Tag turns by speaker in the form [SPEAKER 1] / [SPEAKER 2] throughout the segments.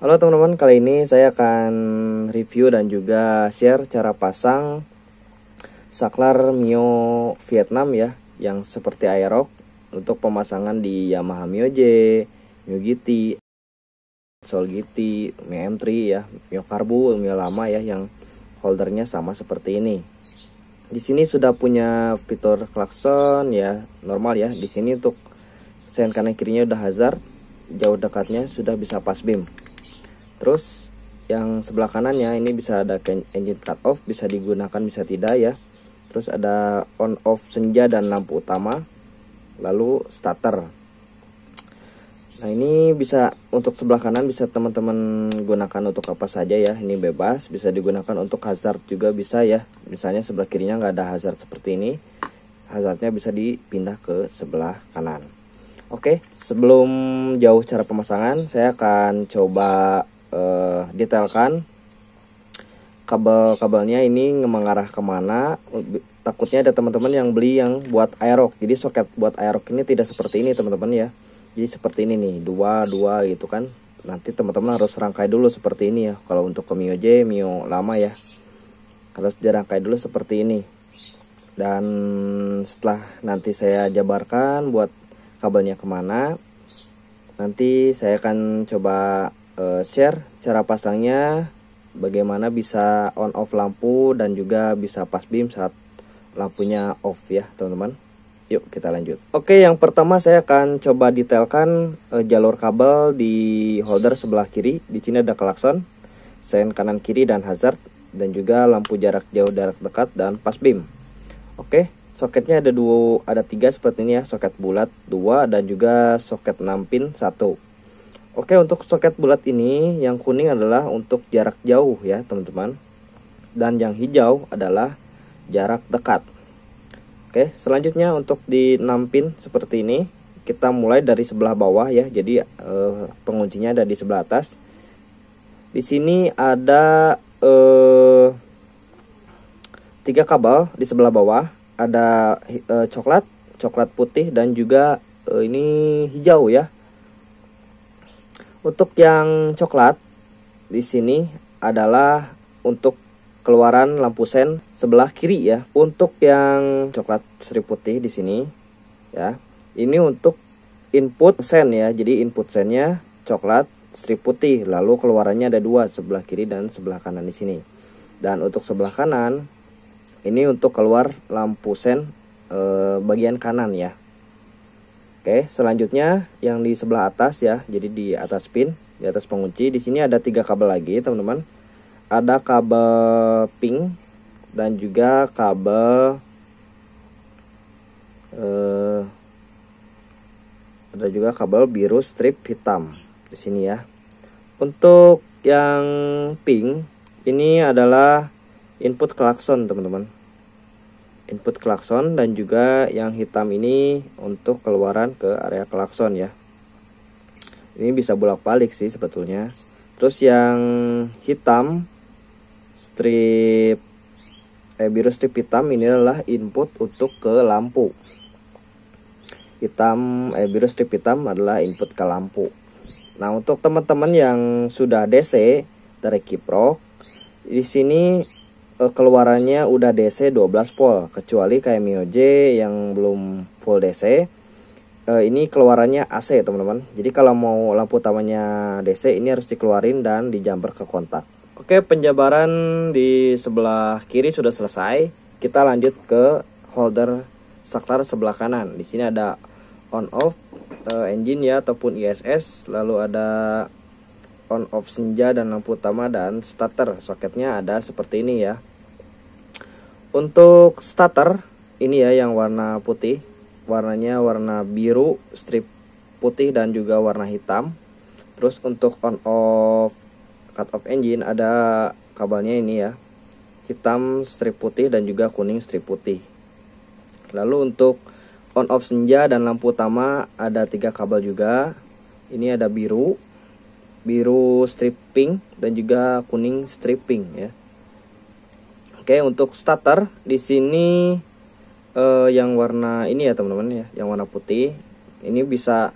[SPEAKER 1] Halo teman-teman, kali ini saya akan review dan juga share cara pasang saklar Mio Vietnam ya, yang seperti Aerox untuk pemasangan di Yamaha Mio J, Mio GT, Soul GT, Mio M3 ya, Mio Karbu, Mio lama ya, yang holdernya sama seperti ini. Di sini sudah punya fitur klakson ya, normal ya. Di sini untuk sen kanan kirinya udah hazard, jauh dekatnya sudah bisa pas beam. Terus yang sebelah kanannya ini bisa ada engine cut off, bisa digunakan bisa tidak ya. Terus ada on off senja dan lampu utama. Lalu starter. Nah ini bisa untuk sebelah kanan bisa teman-teman gunakan untuk apa saja ya. Ini bebas, bisa digunakan untuk hazard juga bisa ya. Misalnya sebelah kirinya nggak ada hazard seperti ini, hazardnya bisa dipindah ke sebelah kanan. Oke, sebelum jauh cara pemasangan, saya akan coba detailkan kabel-kabelnya ini mengarah kemana. Takutnya ada teman-teman yang beli yang buat Aerox, jadi soket buat Aerox ini tidak seperti ini teman-teman ya. Jadi seperti ini nih, dua gitu kan. Nanti teman-teman harus rangkai dulu seperti ini ya. Kalau untuk ke Mio J, Mio lama ya, harus dirangkai dulu seperti ini. Dan setelah nanti saya jabarkan buat kabelnya kemana, nanti saya akan coba share cara pasangnya, bagaimana bisa on off lampu dan juga bisa pas beam saat lampunya off ya teman-teman. Yuk kita lanjut. Oke, yang pertama saya akan coba detailkan jalur kabel di holder sebelah kiri. Di sini ada klakson, sen kanan kiri dan hazard, dan juga lampu jarak jauh, jarak dekat, dan pas beam. Oke, soketnya ada tiga seperti ini ya, soket bulat 2 dan juga soket 6 pin 1. Oke, untuk soket bulat ini yang kuning adalah untuk jarak jauh ya teman-teman, dan yang hijau adalah jarak dekat. Oke, selanjutnya untuk di 6 pin seperti ini, kita mulai dari sebelah bawah ya. Jadi penguncinya ada di sebelah atas. Di sini ada 3 kabel di sebelah bawah. Ada coklat putih, dan juga ini hijau ya. Untuk yang coklat di sini adalah untuk keluaran lampu sen sebelah kiri ya. Untuk yang coklat strip putih di sini ya, ini untuk input sen ya. Jadi input sennya coklat strip putih, lalu keluarannya ada 2, sebelah kiri dan sebelah kanan di sini. Dan untuk sebelah kanan ini untuk keluar lampu sen bagian kanan ya. Oke, selanjutnya yang di sebelah atas ya. Jadi di atas pin, di atas pengunci, di sini ada 3 kabel lagi, teman-teman. Ada kabel pink dan juga kabel ada juga kabel biru strip hitam di sini ya. Untuk yang pink ini adalah input klakson, teman-teman. Input klakson, dan juga yang hitam ini untuk keluaran ke area klakson ya. Ini bisa bolak-balik sih sebetulnya. Terus yang hitam biru strip hitam ini adalah input untuk ke lampu. Biru strip hitam adalah input ke lampu. Nah, untuk teman-teman yang sudah DC dari Kiprok, di sini keluarannya udah DC 12 volt, kecuali kayak Mio J yang belum full DC. Ini keluarannya AC teman-teman. Jadi kalau mau lampu utamanya DC, ini harus dikeluarin dan dijamper ke kontak. Oke, penjabaran di sebelah kiri sudah selesai. Kita lanjut ke holder saklar sebelah kanan. Di sini ada on off engine ya, ataupun ISS, lalu ada on off senja dan lampu utama, dan starter. Soketnya ada seperti ini ya. Untuk starter ini ya yang warna putih, warnanya warna biru strip putih dan juga warna hitam. Terus untuk on off cut off engine ada kabelnya ini ya, hitam strip putih dan juga kuning strip putih. Lalu untuk on off senja dan lampu utama ada 3 kabel juga. Ini ada biru strip pink dan juga kuning strip pink ya. Oke, untuk starter di sini yang warna ini ya teman-teman ya, yang warna putih ini bisa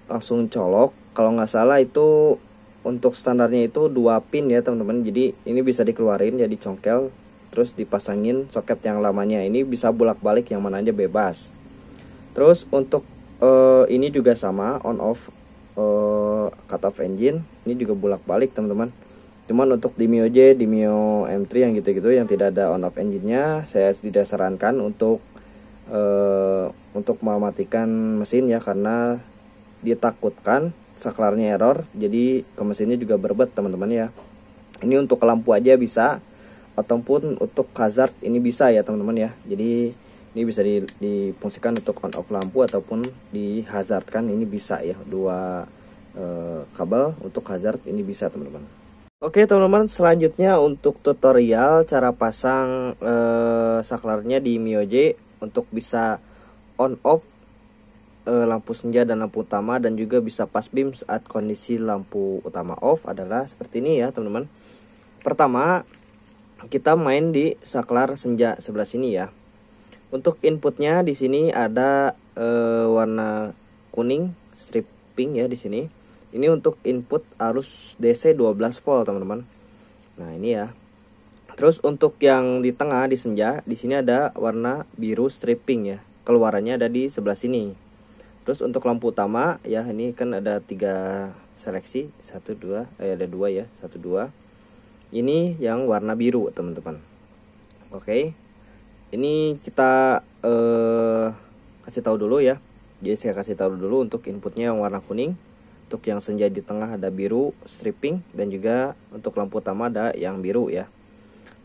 [SPEAKER 1] langsung colok. Kalau nggak salah itu untuk standarnya itu 2 pin ya teman-teman. Jadi ini bisa dikeluarin jadi congkel, terus dipasangin soket yang lamanya. Ini bisa bolak-balik yang mana aja bebas. Terus untuk ini juga sama, on off cut off engine ini juga bolak-balik teman-teman. Cuman untuk di Mio J, di Mio M3 yang gitu-gitu yang tidak ada on off engine-nya, saya tidak sarankan untuk mematikan mesin ya, karena ditakutkan saklarnya error, jadi ke mesinnya juga berbet teman-teman ya. Ini untuk lampu aja bisa, ataupun untuk hazard ini bisa ya teman-teman ya. Jadi ini bisa difungsikan untuk on off lampu ataupun di hazard kan, ini bisa ya, dua kabel untuk hazard ini bisa teman-teman. Oke teman-teman, selanjutnya untuk tutorial cara pasang saklarnya di Mio J untuk bisa on off lampu senja dan lampu utama, dan juga bisa pass beam saat kondisi lampu utama off adalah seperti ini ya teman-teman. Pertama kita main di saklar senja sebelah sini ya. Untuk inputnya di sini ada warna kuning stripping ya di sini. Ini untuk input arus DC 12 volt teman-teman. Nah ini ya. Terus untuk yang di tengah di senja, di sini ada warna biru stripping ya. Keluarannya ada di sebelah sini. Terus untuk lampu utama ya, ini kan ada 3 seleksi, 1 2, ada 2 ya, 1 2. Ini yang warna biru teman-teman. Oke. Ini kita kasih tahu dulu ya. Jadi saya kasih tahu dulu untuk inputnya yang warna kuning. Untuk yang senja di tengah ada biru stripping, dan juga untuk lampu utama ada yang biru ya.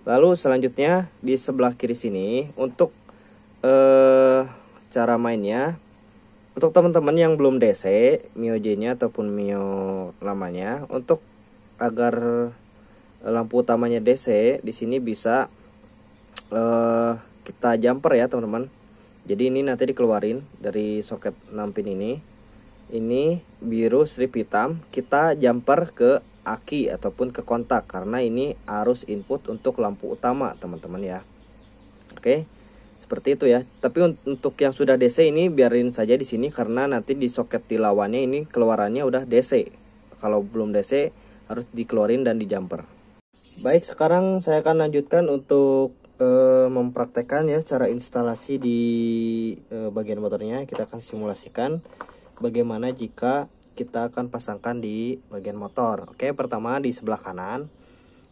[SPEAKER 1] Lalu selanjutnya di sebelah kiri sini untuk cara mainnya. Untuk teman-teman yang belum DC Mio J-nya ataupun Mio lamanya, untuk agar lampu utamanya DC, di sini bisa kita jumper ya teman-teman. Jadi ini nanti dikeluarin dari soket 6 pin ini. Ini biru strip hitam, kita jumper ke aki ataupun ke kontak, karena ini arus input untuk lampu utama teman-teman ya. Oke, seperti itu ya. Tapi untuk yang sudah DC ini biarin saja di sini, karena nanti di soket di lawannya ini keluarannya udah DC. Kalau belum DC harus dikeluarin dan di jumper. Baik, sekarang saya akan lanjutkan untuk mempraktekkan ya cara instalasi di bagian motornya. Kita akan simulasikan bagaimana jika kita akan pasangkan di bagian motor. Oke, pertama di sebelah kanan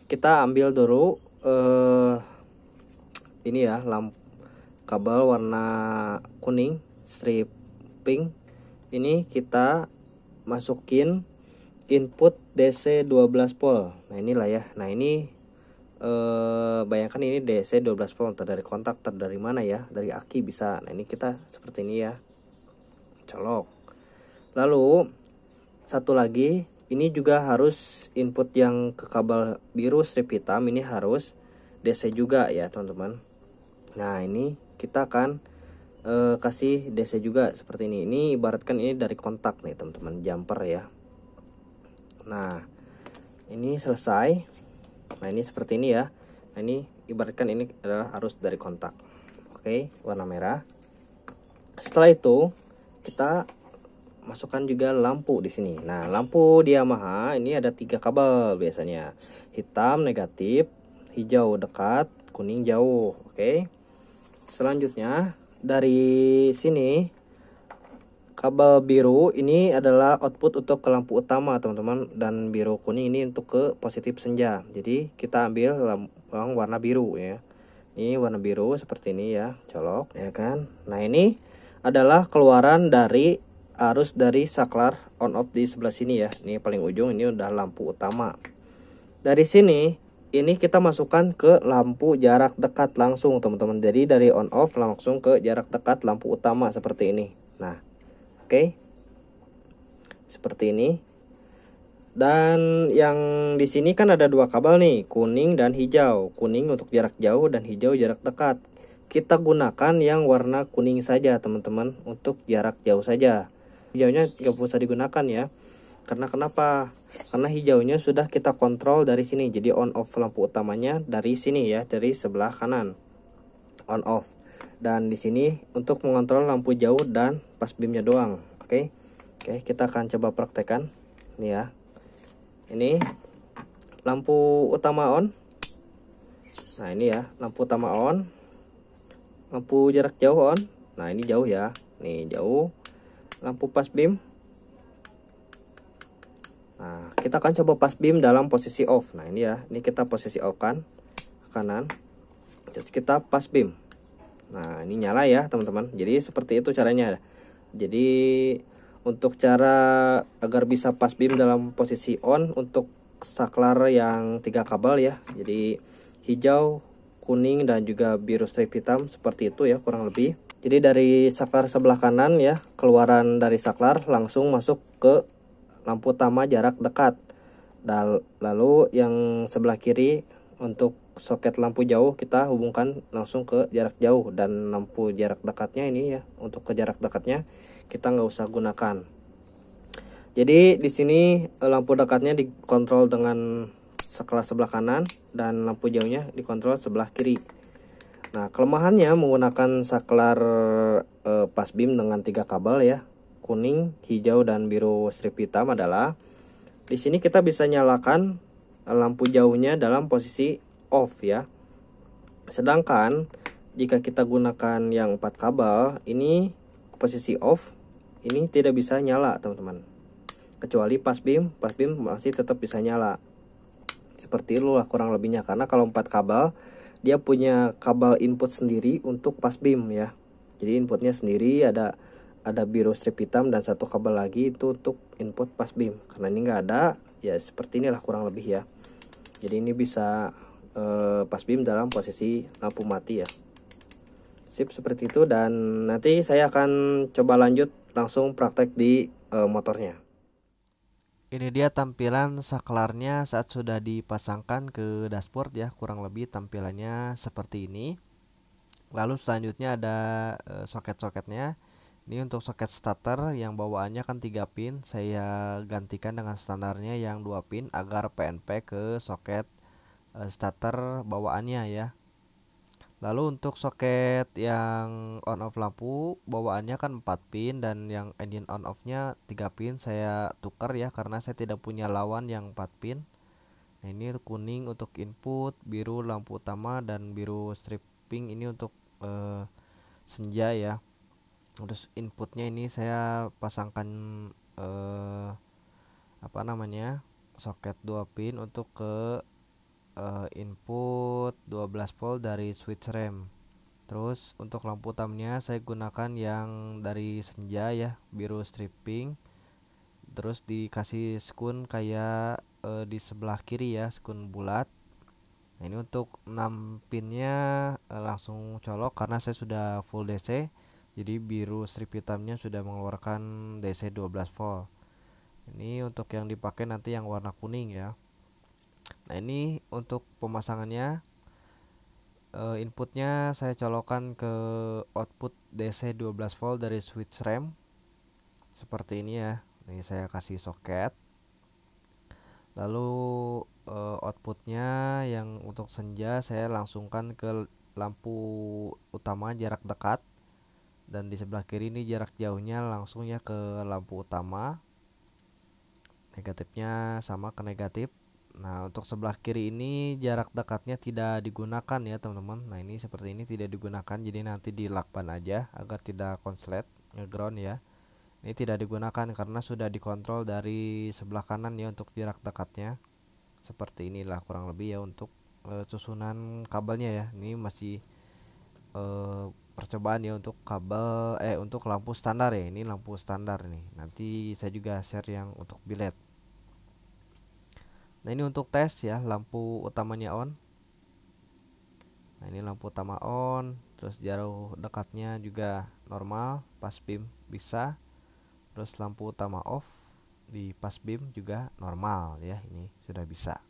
[SPEAKER 1] kita ambil dulu ini ya, kabel warna kuning stripping. Ini kita masukin input DC 12 volt. Nah inilah ya. Nah ini bayangkan ini DC 12 volt, dari kontak dari mana ya, dari aki bisa. Nah ini kita seperti ini ya, colok. Lalu satu lagi, ini juga harus input yang ke kabel biru strip hitam, ini harus DC juga ya teman-teman. Nah ini kita akan kasih DC juga seperti ini. Ini ibaratkan ini dari kontak nih teman-teman, jumper ya. Nah ini selesai. Nah ini seperti ini ya. Nah ini ibaratkan ini adalah arus dari kontak. Oke, warna merah. Setelah itu kita masukkan juga lampu di sini. Nah lampu di Yamaha ini ada 3 kabel biasanya, hitam negatif, hijau dekat, kuning jauh. Oke, selanjutnya dari sini kabel biru ini adalah output untuk ke lampu utama teman-teman, dan biru kuning ini untuk ke positif senja. Jadi kita ambil yang warna biru ya. Ini warna biru seperti ini ya, colok ya kan. Nah ini adalah keluaran dari arus dari saklar on off di sebelah sini ya. Ini paling ujung, ini udah lampu utama. Dari sini ini kita masukkan ke lampu jarak dekat langsung teman-teman. Jadi dari on off langsung ke jarak dekat lampu utama seperti ini. Nah oke, seperti ini. Dan yang di sini kan ada 2 kabel nih, kuning dan hijau. Kuning untuk jarak jauh dan hijau jarak dekat. Kita gunakan yang warna kuning saja teman-teman, untuk jarak jauh saja. Hijaunya nggak usah digunakan ya. Karena kenapa? Karena hijaunya sudah kita kontrol dari sini. Jadi on off lampu utamanya dari sini ya, dari sebelah kanan. On off. Dan di sini untuk mengontrol lampu jauh dan pass beamnya doang. Oke. Oke, kita akan coba praktekkan. Nih ya. Ini lampu utama on. Nah ini ya, lampu utama on, lampu jarak jauh on. Nah ini jauh ya, nih jauh. Lampu pas beam. Nah kita akan coba pas beam dalam posisi off. Nah ini ya, ini kita posisi off kan, kanan. Terus kita pas beam. Nah ini nyala ya teman-teman. Jadi seperti itu caranya. Jadi untuk cara agar bisa pas beam dalam posisi on untuk saklar yang 3 kabel ya. Jadi hijau, kuning dan juga biru strip hitam, seperti itu ya kurang lebih. Jadi dari saklar sebelah kanan ya, keluaran dari saklar langsung masuk ke lampu utama jarak dekat. Dan lalu yang sebelah kiri untuk soket lampu jauh kita hubungkan langsung ke jarak jauh, dan lampu jarak dekatnya ini ya, untuk ke jarak dekatnya kita nggak usah gunakan. Jadi di sini lampu dekatnya dikontrol dengan saklar sebelah kanan dan lampu jauhnya dikontrol sebelah kiri. Nah kelemahannya menggunakan saklar pas beam dengan 3 kabel ya, kuning, hijau dan biru strip hitam adalah di sini kita bisa nyalakan lampu jauhnya dalam posisi off ya. Sedangkan jika kita gunakan yang 4 kabel ini posisi off, ini tidak bisa nyala teman-teman. Kecuali pas beam masih tetap bisa nyala. Seperti itulah kurang lebihnya, karena kalau 4 kabel dia punya kabel input sendiri untuk pas beam ya. Jadi inputnya sendiri ada biru strip hitam dan 1 kabel lagi itu untuk input pas beam. Karena ini nggak ada ya, seperti inilah kurang lebih ya. Jadi ini bisa pas beam dalam posisi lampu mati ya. Sip, seperti itu. Dan nanti saya akan coba lanjut langsung praktek di motornya. Ini dia tampilan saklarnya saat sudah dipasangkan ke dashboard ya, kurang lebih tampilannya seperti ini. Lalu selanjutnya ada soket-soketnya. Ini untuk soket starter yang bawaannya kan 3 pin, saya gantikan dengan standarnya yang 2 pin agar PNP ke soket starter bawaannya ya. Lalu untuk soket yang on off lampu bawaannya kan 4 pin, dan yang engine on off nya 3 pin saya tukar ya karena saya tidak punya lawan yang 4 pin. Nah ini kuning untuk input, biru lampu utama dan biru stripping ini untuk senja ya. Terus inputnya ini saya pasangkan apa namanya, soket 2 pin untuk ke input 12 volt dari switch rem. Terus untuk lampu utamanya saya gunakan yang dari senja ya, biru stripping. Terus dikasih skun kayak di sebelah kiri ya, skun bulat. Nah ini untuk 6 pinnya langsung colok karena saya sudah full DC. Jadi biru strip hitamnya sudah mengeluarkan DC 12 volt. Ini untuk yang dipakai nanti yang warna kuning ya. Nah ini untuk pemasangannya, inputnya saya colokkan ke output DC 12 volt dari switch rem seperti ini ya. Ini saya kasih soket. Lalu outputnya yang untuk senja saya langsungkan ke lampu utama jarak dekat, dan di sebelah kiri ini jarak jauhnya langsung ya ke lampu utama. Negatifnya sama ke negatif. Nah untuk sebelah kiri ini jarak dekatnya tidak digunakan ya teman-teman. Nah ini seperti ini tidak digunakan, jadi nanti dilakban aja agar tidak konslet ngeground ya. Ini tidak digunakan karena sudah dikontrol dari sebelah kanan ya untuk jarak dekatnya. Seperti inilah kurang lebih ya untuk susunan kabelnya ya. Ini masih percobaan ya untuk kabel untuk lampu standar ya. Ini lampu standar nih. Nanti saya juga share yang untuk biled. Nah ini untuk tes ya, lampu utamanya on. Nah ini lampu utama on, terus jauh dekatnya juga normal, pas beam bisa. Terus lampu utama off, di pas beam juga normal ya, ini sudah bisa.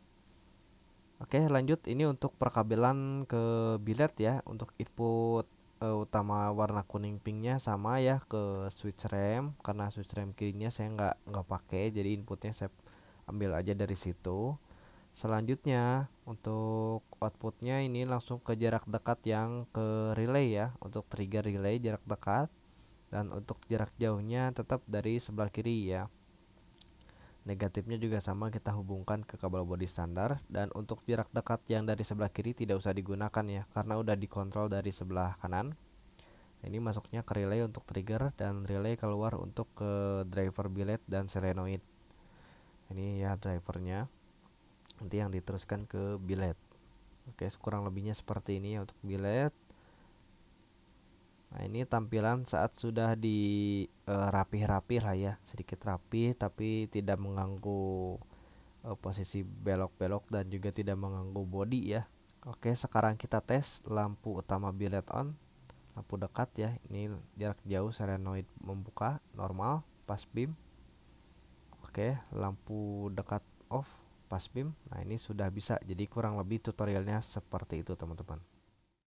[SPEAKER 1] Oke lanjut, ini untuk perkabelan ke biled ya. Untuk input utama warna kuning pinknya sama ya ke switch rem, karena switch rem kirinya saya nggak pakai, jadi inputnya saya ambil aja dari situ. Selanjutnya untuk outputnya ini langsung ke jarak dekat yang ke relay ya, untuk trigger relay jarak dekat, dan untuk jarak jauhnya tetap dari sebelah kiri ya.
[SPEAKER 2] Negatifnya juga sama, kita hubungkan ke kabel body standar. Dan untuk jarak dekat yang dari sebelah kiri tidak usah digunakan ya, karena udah dikontrol dari sebelah kanan. Ini masuknya ke relay untuk trigger, dan relay keluar untuk ke driver billet dan solenoid. Ini ya drivernya, nanti yang diteruskan ke billet. Oke, kurang lebihnya seperti ini ya untuk billet. Nah, ini tampilan saat sudah di rapih-rapih lah ya, sedikit rapi tapi tidak mengganggu posisi belok-belok dan juga tidak mengganggu body ya. Oke, sekarang kita tes lampu utama billet on, lampu dekat ya. Ini jarak jauh solenoid membuka normal pas beam. Oke, lampu dekat off pas beam. Nah, ini sudah bisa. Jadi kurang lebih tutorialnya seperti itu teman-teman.